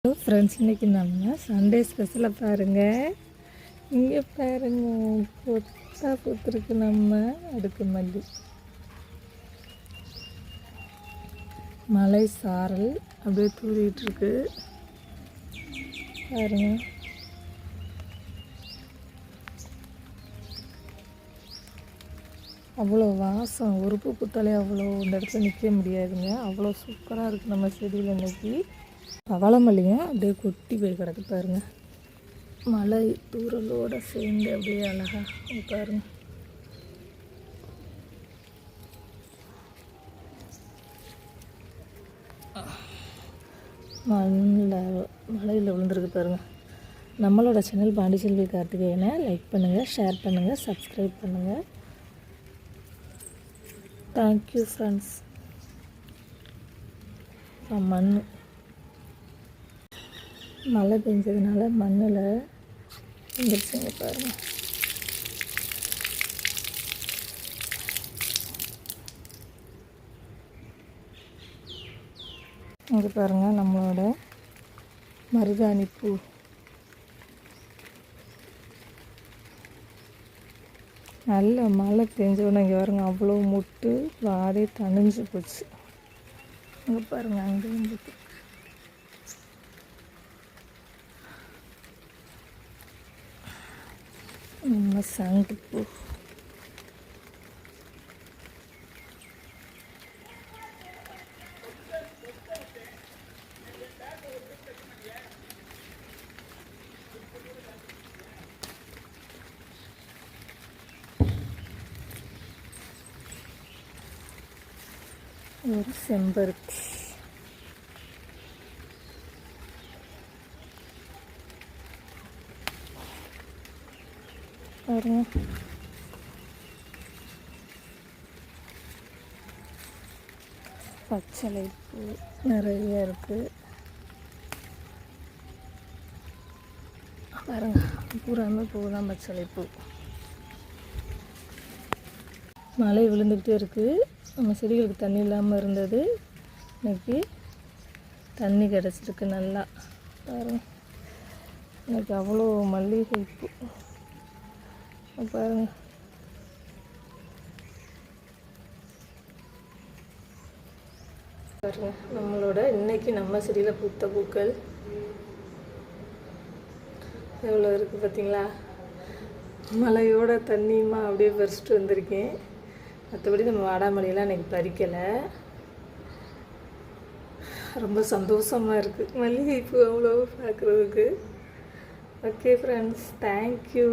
Hello friends, இன்றைக்கி நம்ம Sunday ஸ்பெஷலாக பாருங்கள். இங்கே பாருங்கள், கொத்தா பூத்துருக்கு நம்ம அடுக்கு மல்லி. மலை சாரல் அப்படியே தூரிகிட்ருக்கு பாருங்கள். அவ்வளோ வாசம், ஒரு பூ பூத்தாலே அவ்வளோ இந்த இடத்துல நிற்க முடியாதுங்க. அவ்வளோ சூப்பராக இருக்குது நம்ம செடியில். இன்றைக்கி பவளமல்லியும் அப்படியே கொட்டி போய் கிடக்கு பாருங்கள். மலை தூரலோடு சேர்ந்து அப்படியே அழகாக பாருங்க. மலையில் விழுந்துருக்கு பாருங்கள். நம்மளோட சேனல் பாண்டிச்செல்வி கார்த்திகேயனை லைக் பண்ணுங்கள், ஷேர் பண்ணுங்கள், சப்ஸ்கிரைப் பண்ணுங்கள். Thank you friends. மண் மழை பெஞ்சதுனால மண்ணில் வந்துருச்சுங்க பாருங்கள். இங்கே பாருங்கள், நம்மளோட மருதாணி பூ. நல்ல மழை பெஞ்சோடனே இங்கே பாருங்க, அவ்வளோ முட்டு வாடி தணிஞ்சு போச்சு. இங்கே பாருங்கள், அங்கேயும் முட்டு. நம்ம சங்குப்பூ. ஒரு செம்பருத்தி. பாருங்க, பச்சளை பூ நிறைய இருக்குது பாருங்க. பூராமே பூ தான், பச்சளை பூ. மழை விழுந்துக்கிட்டே இருக்குது. நம்ம செடிகளுக்கு தண்ணி இல்லாமல் இருந்தது, இன்றைக்கி தண்ணி கிடச்சிருக்கு நல்லா பாருங்க. எனக்கு அவ்வளோ மல்லிகை பூ பாருங்க. பாருங்க, நம்மளோட இன்றைக்கி நம்ம செடியில் பூத்த பூக்கள் எவ்வளோ இருக்குது பார்த்தீங்களா. மழையோட தண்ணியுமா அப்படியே பறிச்சிட்டு வந்திருக்கேன். மற்றபடி நம்ம வாடாமல்லியெல்லாம் இன்றைக்கி பறிக்கலை. ரொம்ப சந்தோஷமாக இருக்குது மல்லிகைப்பூ அவ்வளோ பார்க்குறதுக்கு. Okay friends, thank you.